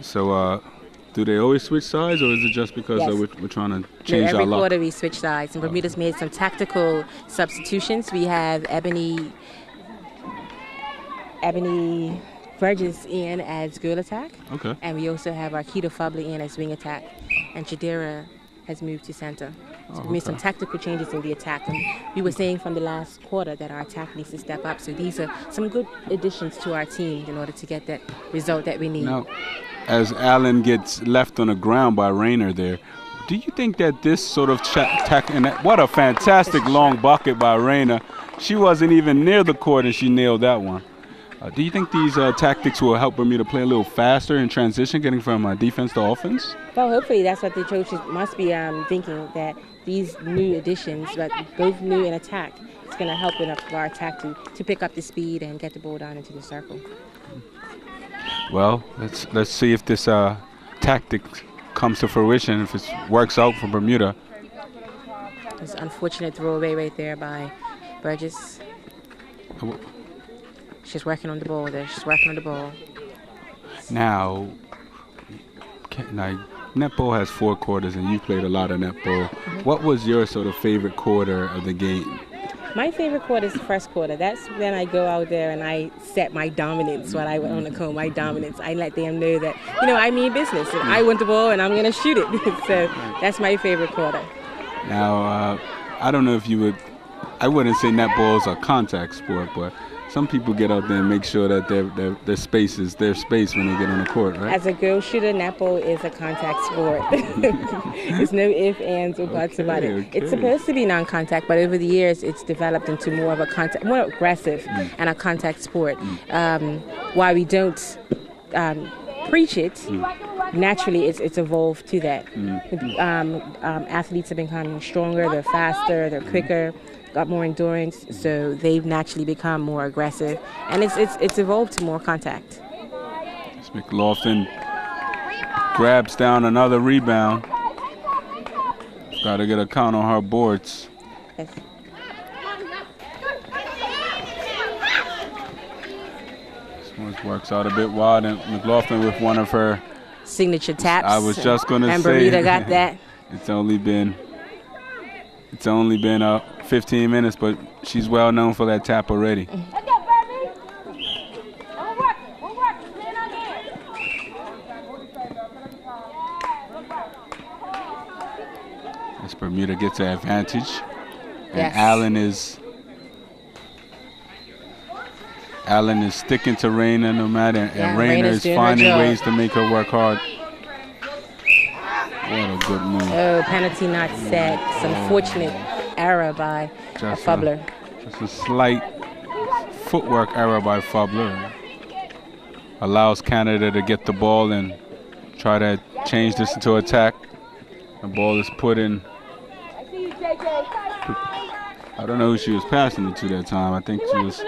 So, do they always switch sides, or is it just because Yes. we're trying to No, change our every luck? quarter we switch sides, and Bermuda's made some tactical substitutions. We have Ebony Burgess in as girl attack, Okay. and we also have our Keto Fably in as wing attack, and Jadira has moved to center. So we made some tactical changes in the attack, and we were saying from the last quarter that our attack needs to step up. So these are some good additions to our team in order to get that result that we need. Now, as Allen gets left on the ground by Rayner there, do you think that this sort of and what a fantastic long bucket by Rayner. She wasn't even near the court and she nailed that one. Do you think these tactics will help Bermuda play a little faster in transition, getting from defense to offense? Well, hopefully that's what the coaches must be thinking, that these new additions, but both new and attack, it's going to help in our attack to pick up the speed and get the ball down into the circle. Well, let's see if this tactic comes to fruition, if it works out for Bermuda. It's an unfortunate throwaway right there by Burgess. She's working on the ball there. She's working on the ball. Now, netball has 4 quarters, and you played a lot of netball. What was your sort of favorite quarter of the game? My favorite quarter is the first quarter. That's when I go out there and I set my dominance. When I went on the court, my dominance. I let them know that, I mean business. And I want the ball and I'm going to shoot it. So that's my favorite quarter. Now, I don't know if you would, I wouldn't say netball is a contact sport, but some people get out there and make sure that their space is their space when they get on the court, right? As a girl shooter, netball is a contact sport. There's no ifs, ands, or buts about it. Okay. It's supposed to be non-contact, but over the years, it's developed into more of a more aggressive and a contact sport. While we don't preach it, naturally it's evolved to that. Athletes have become stronger, they're faster, they're quicker, got more endurance, so they've naturally become more aggressive, and it's evolved to more contact. McLaughlin grabs down another rebound. Got to get a count on her boards. Yes. This one works out a bit wide, and McLaughlin with one of her signature taps. I was just going to say. And Bermuda got that. It's only been 15 minutes, but she's well known for that tap already. As Bermuda gets an advantage, and yes. Allen is sticking to Rayner no matter, and Rayner is doing finding ways to make her work hard. What a good move. Oh, penalty not set. Some fortunate error by Fubler. Just a slight footwork error by Fubler. Allows Canada to get the ball and try to change this into attack. The ball is put in. I don't know who she was passing it to that time. I think she was.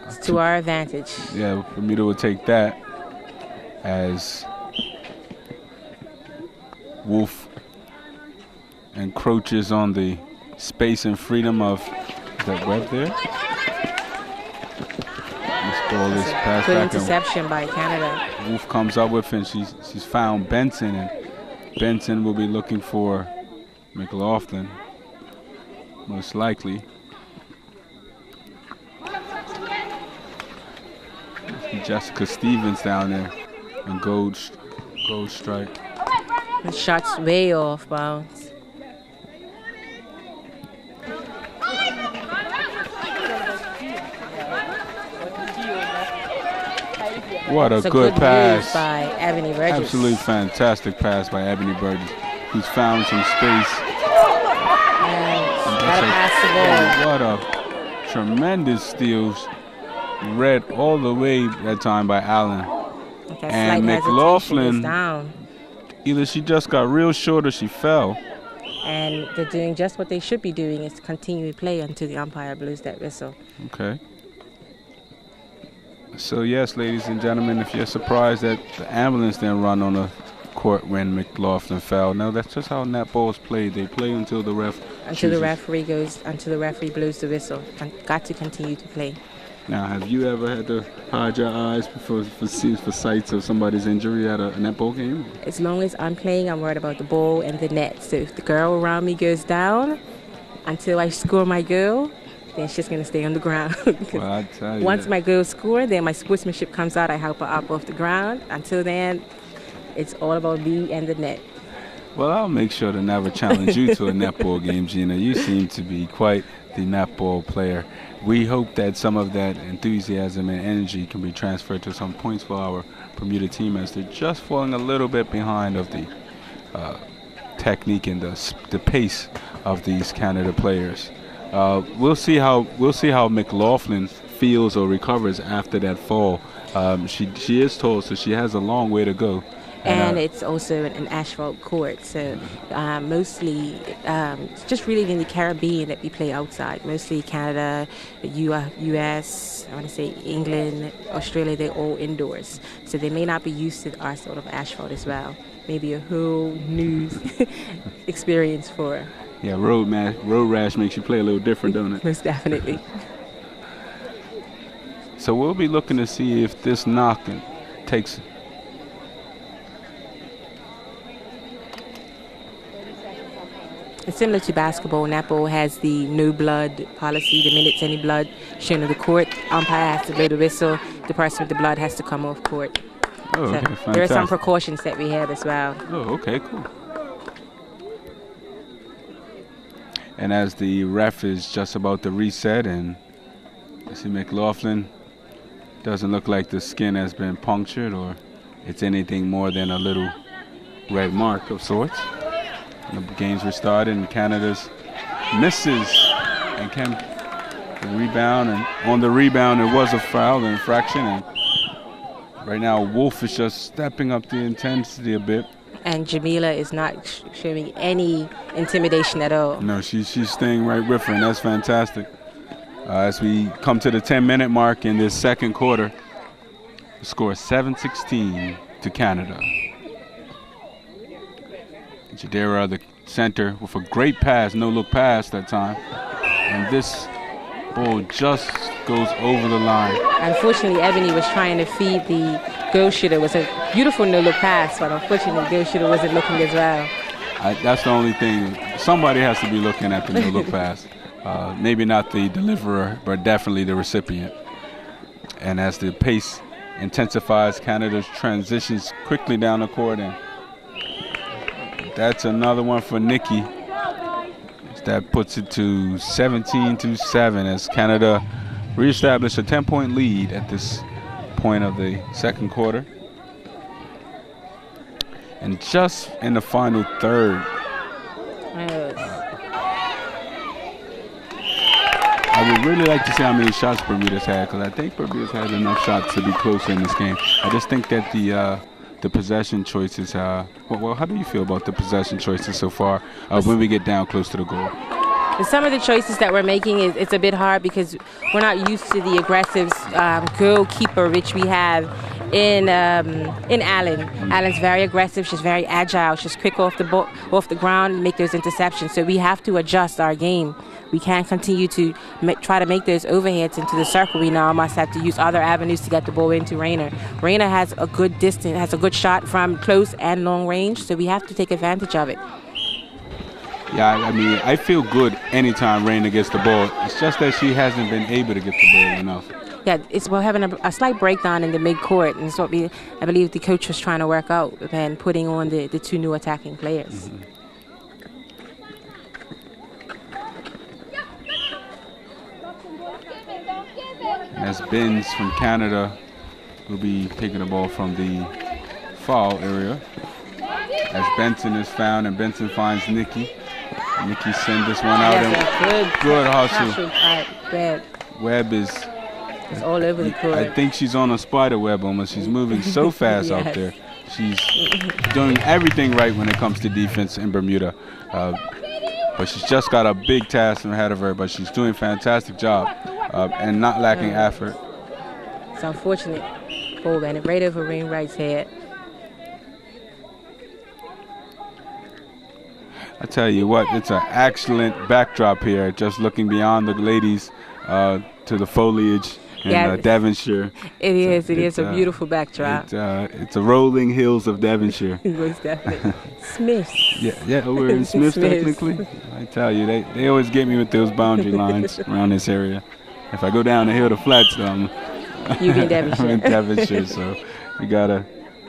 It's to our advantage. Yeah, Bermuda will take that as Wolf encroaches on the space and freedom of that Webb there. This ball is passed Good back. interception by Canada. Wolf comes up with, and she's found Benson, and Benson will be looking for McLaughlin, most likely. Jessica Stevens down there, and gold strike. The shot's way off bounds. What a It's good pass move by Ebony Burgess. Absolutely fantastic pass by Ebony Burgess, who's found some space. Gotta pass the ball. What a tremendous steal. Read all the way that time by Allen. Okay, and McLaughlin, either she just got real short or she fell. And they're doing just what they should be doing, is continue to play until the umpire blows that whistle. Okay. So yes, ladies and gentlemen, if you're surprised that the ambulance didn't run on the court when McLaughlin fell, no, that's just how netball is played. They play until the ref until the referee blows the whistle. Got to continue to play. Now, have you ever had to hide your eyes for sights of somebody's injury at a netball game? As long as I'm playing, I'm worried about the ball and the net. So if the girl around me goes down until I score my goal, then she's going to stay on the ground. Well, I tell you, once my girl scores, then my sportsmanship comes out. I help her up off the ground. Until then, it's all about me and the net. Well, I'll make sure to never challenge you to a netball game, Gina. You seem to be quite the netball player. We hope that some of that enthusiasm and energy can be transferred to some points for our Bermuda team, as they're just falling a little bit behind of the technique and the pace of these Canada players. We'll see how McLaughlin feels or recovers after that fall. She is tall, so she has a long way to go. And it's also an asphalt court, so mostly it's just really in the Caribbean that we play outside. Mostly Canada, U.S., I want to say England, Australia, they're all indoors. So they may not be used to our sort of asphalt as well. Maybe a whole new experience for her. Yeah, road rash makes you play a little different, don't it? Most definitely. So we'll be looking to see if this knocking takes... It's similar to basketball. Netball has the no blood policy. The minute any blood shown on the court, umpire has to blow the whistle. The person with the blood has to come off court. Oh, okay, fantastic. There are some precautions that we have as well. Oh, okay, cool. And as the ref is just about to reset, and you see McLaughlin, doesn't look like the skin has been punctured or it's anything more than a little red mark of sorts. The game's restarted, and Canada's misses and can rebound. And on the rebound, it was a foul, an infraction. And right now, Wolf is just stepping up the intensity a bit. And Jamila is not showing any intimidation at all. No, she's staying right with her, and that's fantastic. As we come to the 10-minute mark in this second quarter, the score is 7-16 to Canada. Jadera, the center, with a great pass, no-look pass that time. And this ball just goes over the line. Unfortunately, Ebony was trying to feed the goal shooter. It was a beautiful no-look pass, but unfortunately, the goal shooter wasn't looking as well. That's the only thing. Somebody has to be looking at the no-look pass. Maybe not the deliverer, but definitely the recipient. And as the pace intensifies, Canada transitions quickly down the court, and that's another one for Nikki. That puts it to 17-7 as Canada reestablished a 10-point lead at this point of the second quarter. And just in the final third, I would really like to see how many shots Bermuda's had, because I think Bermuda's had enough shots to be closer in this game. I just think that the possession choices, well, how do you feel about the possession choices so far when we get down close to the goal? Some of the choices that we're making, it's a bit hard because we're not used to the aggressive goalkeeper, which we have in Allen. Allen's very aggressive. She's very agile. She's quick off the ground and make those interceptions. So we have to adjust our game. We can't continue to try to make those overheads into the circle. We now must have to use other avenues to get the ball into Rayner. Rayner has a good distance, has a good shot from close and long range, so we have to take advantage of it. Yeah, I mean, I feel good anytime Rayner gets the ball. It's just that she hasn't been able to get the ball enough. Yeah, we're having a slight breakdown in the mid-court, and it's what I believe the coach was trying to work out and putting on the two new attacking players. Mm-hmm. As Benz from Canada will be taking the ball from the foul area. As Benson is found, and Benson finds Nikki. Nikki sends this one out. Good hustle. Webb is all over the court. I think she's on a spider web almost. She's moving so fast Yes. out there. She's doing everything right when it comes to defense in Bermuda. But she's just got a big task ahead of her, but she's doing a fantastic job and not lacking effort. It's unfortunate. Ball went right over Wainwright's head. I tell you what, it's an excellent backdrop here, just looking beyond the ladies to the foliage in Devonshire. It is. It is a beautiful backdrop. It's a rolling hills of Devonshire. Most definitely. Smiths. Yeah, we're in Smiths technically. I tell you, they always get me with those boundary lines around this area. If I go down the hill to Flats, you be in Devonshire. I'm in Devonshire, so we gotta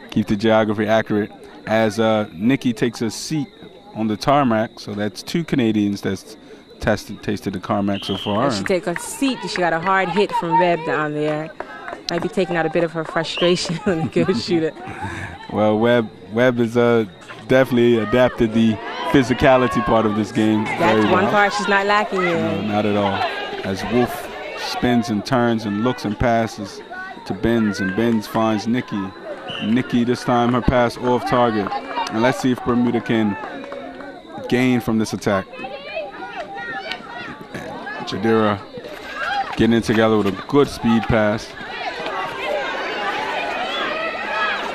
keep the geography accurate. As Nikki takes a seat on the tarmac, so that's 2 Canadians that's tasted the tarmac so far. She take a seat. She got a hard hit from Webb down there. Might be taking out a bit of her frustration on the good shooter. Well, Webb is definitely adapted the physicality part of this game. That's one part she's not lacking in. No, not at all. As Wolf spins and turns and looks and passes to Benz, and Benz finds Nikki. Nikki, this time her pass off target. And let's see if Bermuda can gain from this attack. Jadira getting it together with a good speed pass.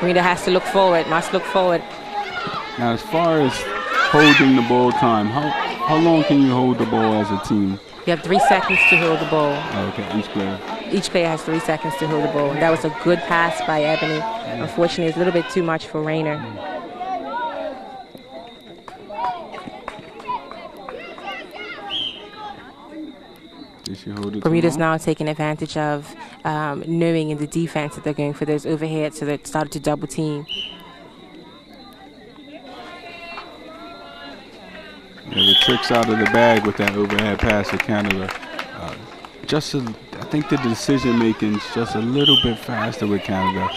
Bermuda has to look forward, must look forward. Now, as far as holding the ball time, how long can you hold the ball as a team? You have 3 seconds to hold the ball. Oh, okay, each player. Each player has 3 seconds to hold the ball. That was a good pass by Ebony. Unfortunately, it's a little bit too much for Rayner. Bermuda's now taking advantage of knowing in the defense that they're going for those overheads, so they started to double team. Yeah, the tricks out of the bag with that overhead pass to Canada. I think the decision making is just a little bit faster with Canada.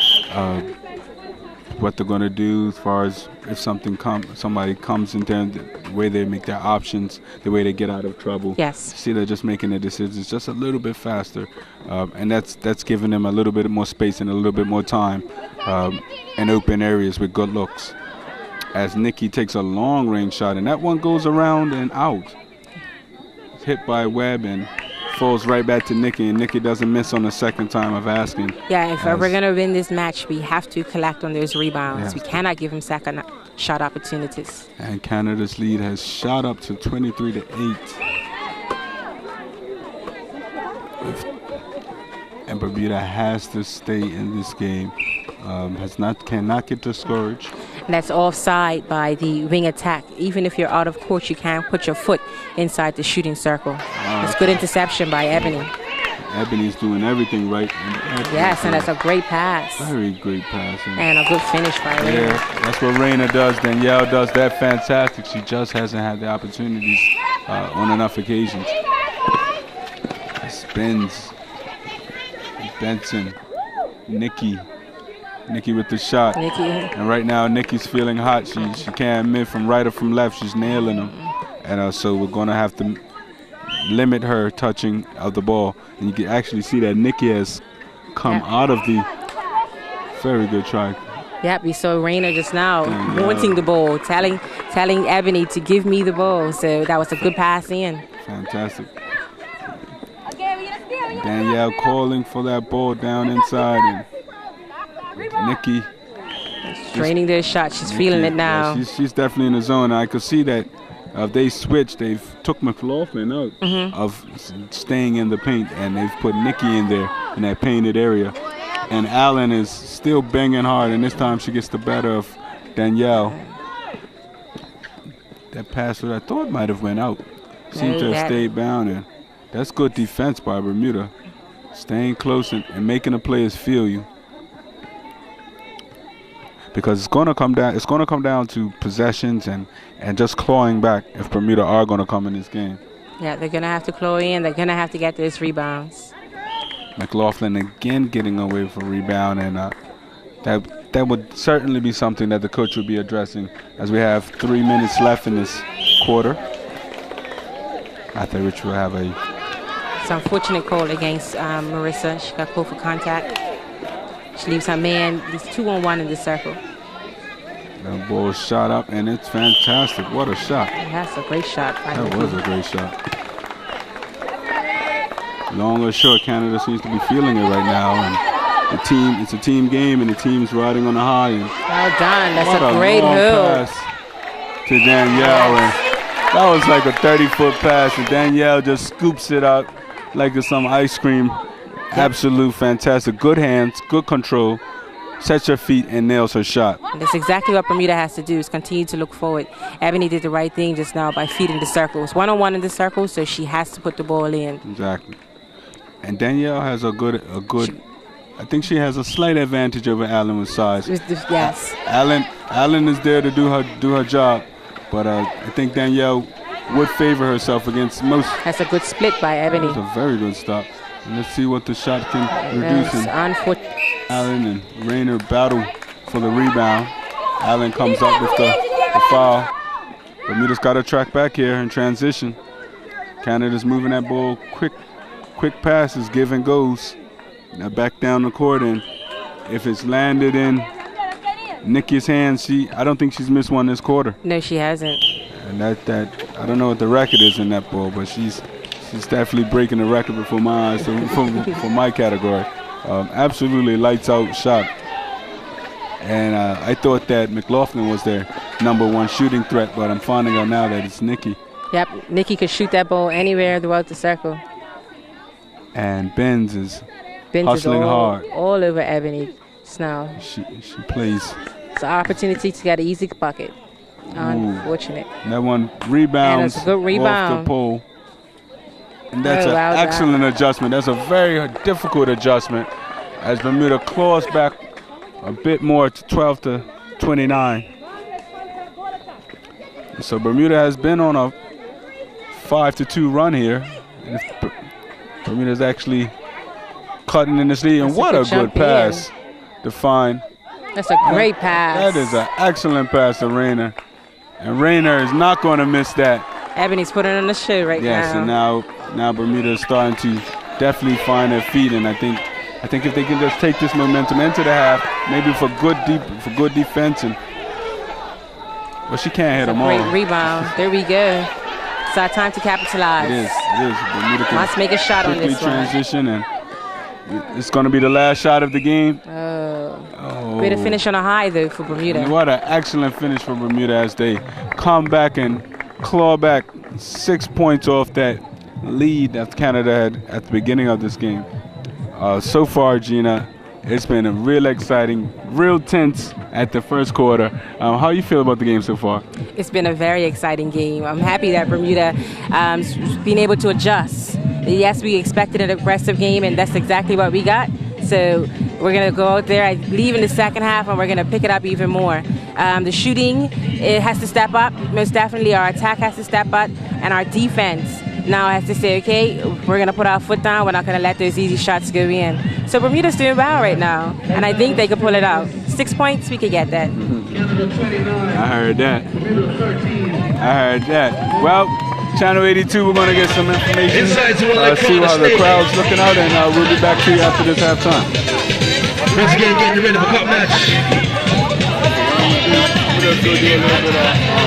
What they're going to do as far as if somebody comes in there, the way they make their options, the way they get out of trouble. Yes. See, they're just making their decisions just a little bit faster, and that's giving them a little bit more space and a little bit more time in open areas with good looks. As Nikki takes a long range shot, and that one goes around and out. It's hit by Webb and falls right back to Nikki, and Nikki doesn't miss on the second time of asking. Yeah, if we're going to win this match, we have to collect on those rebounds. We cannot give them second shot opportunities. And Canada's lead has shot up to 23-8. And Bermuda has to stay in this game. Cannot get discouraged. And that's offside by the wing attack. Even if you're out of court, you can't put your foot inside the shooting circle. It's good interception by Ebony. Ebony's doing everything right. Yes, and that's a great pass. Very great pass. And a good finish by Rayner. Yeah, that's what Rayner does. Danielle does that fantastic. She just hasn't had the opportunities on enough occasions. Spins. Benson. Nikki with the shot. And right now, Nikki's feeling hot. She can't admit from right or from left. She's nailing them. And so we're going to have to limit her touching of the ball. And you can actually see that Nikki has come out of the very good try. Yep, we saw Rayner just now wanting the ball, telling Ebony to give me the ball. So that was a good pass in. Fantastic. Danielle calling for that ball down inside. And Nikki draining their shot. She's feeling it now. Yeah, she's definitely in the zone. I could see that if they switched, they've took McLaughlin out of staying in the paint, and they've put Nikki in there in that painted area. And Allen is still banging hard, and this time she gets the better of Danielle. That pass that I thought might have went out seemed to have stayed bound, and that's good defense by Bermuda, staying close and making the players feel you. Because it's going to come down to possessions and just clawing back if Bermuda are going to come in this game. Yeah, they're going to have to claw in. They're going to have to get those rebounds. McLaughlin again getting away with a rebound, and that would certainly be something that the coach would be addressing as we have 3 minutes left in this quarter. After which we'll have it's an unfortunate call against Marissa. She got called for contact. She leaves her man. He's 2-on-1 in the circle. The ball shot up, and it's fantastic. What a shot. That's a great shot. That was a great shot. Long or short, Canada seems to be feeling it right now. And it's a team game, and the team's riding on a high. And well done. That's a great move. Pass to Danielle. And that was like a 30-foot pass, and Danielle just scoops it out like it's some ice cream Absolute fantastic. Good hands, good control. Sets her feet and nails her shot. And that's exactly what Bermuda has to do, is continue to look forward. Ebony did the right thing just now by feeding the circles. One-on-one in the circle, so she has to put the ball in. Exactly. And Danielle has a good. I think she has a slight advantage over Allen with size. Yes. Allen is there to do her job, but I think Danielle would favor herself against most. That's a good split by Ebony. That's a very good stop. And let's see what the shot can reduce. Unfortunate. Allen and Rayner battle for the rebound. Allen comes up with the foul. Bermuda's got to track back here in transition. Canada's moving that ball quick passes, give and goes. Now back down the court, and if it's landed in Nikki's hands, I don't think she's missed one this quarter. No, she hasn't. And that I don't know what the record is in that ball, but she's definitely breaking the record before my eyes, for my category. Absolutely lights out shot. And I thought that McLaughlin was their #1 shooting threat, but I'm finding out now that it's Nikki. Yep, Nikki could shoot that ball anywhere throughout the circle. And Benz is hustling hard. All over Ebony now. She plays. It's an opportunity to get an easy bucket. Unfortunate. And that one rebounds and a good rebound off the pole. And that's an excellent adjustment. That's a very difficult adjustment as Bermuda claws back a bit more to 12-29. So Bermuda has been on a 5-2 run here. And Bermuda's actually cutting in this lead. And what a good pass to find. That's a great pass. That is an excellent pass to Rayner. And Rayner is not going to miss that. Ebony's putting on the show right now. Yes, and now Bermuda is starting to definitely find their feet. And I think if they can just take this momentum into the half, maybe for good defense, and well, she can't hit them all. Great rebound. There we go. It's our time to capitalize. It is. Bermuda can let's make a shot on this transition, and it's going to be the last shot of the game. Way to finish on a high, though, for Bermuda. And what an excellent finish for Bermuda as they come back and claw back 6 points off that lead that Canada had at the beginning of this game. So far, Gina, it's been a real exciting, real tense at the first quarter. How you feel about the game so far? It's been a very exciting game. I'm happy that Bermuda been able to adjust. Yes, we expected an aggressive game, and that's exactly what we got. So we're going to go out there, I believe, in the second half, and we're going to pick it up even more. The shooting, it has to step up. Most definitely our attack has to step up, and our defense now has to say, okay, we're going to put our foot down. We're not going to let those easy shots go in. So Bermuda's doing well right now, and I think they could pull it out. 6 points, we could get that. I heard that. Well, Channel 82, we're going to get some information, see how the crowd's looking out, and we'll be back to you after this halftime. Once again, getting rid of a cup match. We'll just do a little bit of